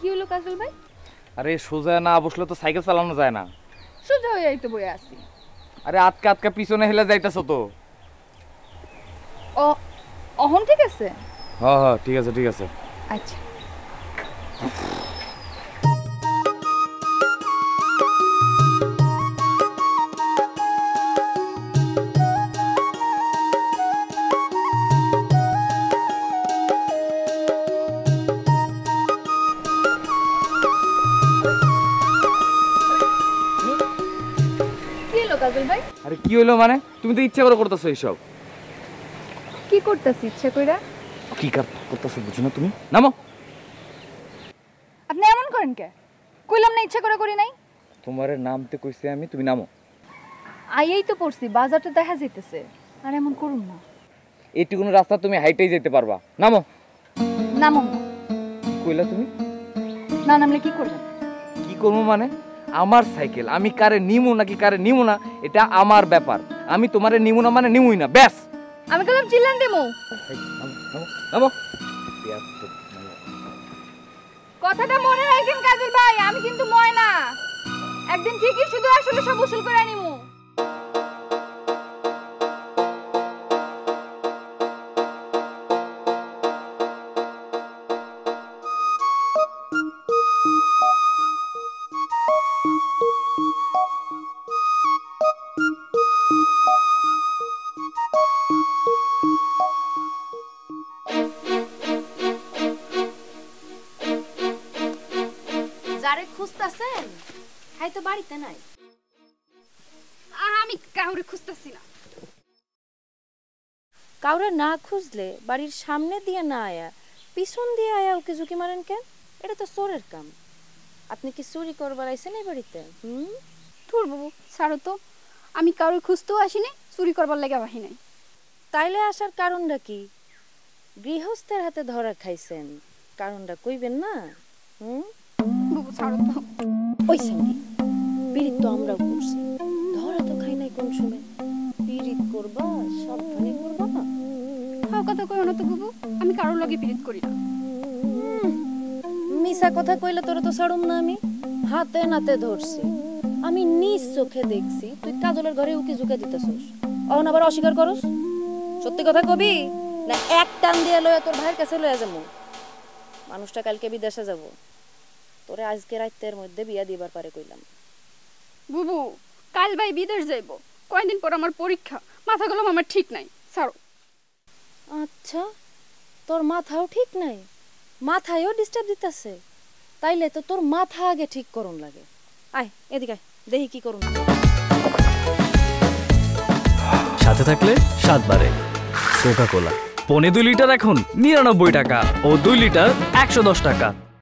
কি হলো কাজল ভাই? আরে সোজা না বসলে তো সাইকেল চালানো যায় না। সোজা হয়ে তো বই আছি। আরে আটকা আটকা পিছনে হেলে যাইতাছো তো। ও অহন ঠিক আছে? হ্যাঁ হ্যাঁ ঠিক আছে ঠিক আছে। আচ্ছা কাজল ভাই। আরে কি হইলো মানে? তুমি তো ইচ্ছা করে করতেছো এইসব। কি করতেছি ইচ্ছা কইরা? কি করতেছো বুঝো না তুমি? নামো। আপনি এমন করেন কে? কইলাম না ইচ্ছা করে করি নাই। তোমারে নামতে কইছি আমি, তুমি নামো। আইই তো পড়ছি, বাজারটা দেখা যাইতেছে। আর এমন করুন না। এইটুকুন রাস্তা তুমি হাইটেই যেতে পারবা। নামো। নামো। কইলা তুমি? না নামলে কি করবেন? কি করবো মানে? আমার সাইকেল, আমি কারে নিমু নাকি কারে নিমু না এটা আমার ব্যাপার। আমি তোমারে নিমু না মানে নিমুই না, ব্যাস। আমি কইলাম চিল্লান দেমু। নামো। কথাটা মনে রাখেন কাজল ভাই, আমি কিন্তু ময়না। একদিন ঠিকই শুধু আসলে সব উসুল করে নিমু। যারে খুঁজতাছেন হাই তো বাড়িতে নাই। আমি কাউরে খুঁজতাছি না। কাউরে না খুঁজলে বাড়ির সামনে দিয়ে না আয়া পিছন দিয়ে আয়া ওকে ঝুঁকি মারেন কেন? এটা তো চোরের কাম। আপনি কি চুরি করবার আইছেন এই বাড়িতে? ধুর বাবু ছাড়ো তো, আমি কাউরে খুঁজতেও আসিনি, চুরি করবার লাগা বাহি নাই। তাইলে আসার কারণটা কি? গৃহস্থের হাতে ধরা খাইছেন, কারণটা কইবেন না? বাবু ছাড়ো তো। ওই সঙ্গে পিরিত তো আমরাও করছি, ধরা তো খাই নাই কোন সময়। পিরিত করবা সাবধানে করবা। হাও কথা কইও না তো বাবু, আমি কারোর লগে পিরিত করি না। মিছা কথা কইলে তোরা তো ছাড়ুম না আমি। হাতে নাতে ধরছি, আমি নিজ চোখে দেখছি তুই কাজলের ঘরে উকি ঝুঁকে দিতেছস। অহন আবার অস্বীকার করস? সত্যি কথা কবি না এক টান দিয়ে লয়ে তোর ভাইয়ের কাছে লয়ে যাবো? মানুষটা কালকে বিদেশে যাব, তোরে আজকে রাতের মধ্যে বিয়া দিবার পারে কইলাম। বুবু কাল ভাই বিদেশ যাইব, কয়দিন পর আমার পরীক্ষা, মাথা গেলাম আমার ঠিক নাই, ছাড়ো। আচ্ছা তোর মাথাও ঠিক নাই, মাথায়ও ডিস্টার্ব দিতেছে? তাইলে তো তোর মাথা আগে ঠিক করুন লাগে। আয় এদিকে দেখি কি করুন। সাথে থাকলে 7 বারে কোকা কোলা। 2.5 লিটার এখন 99 টাকা ও 2 লিটার 110 টাকা।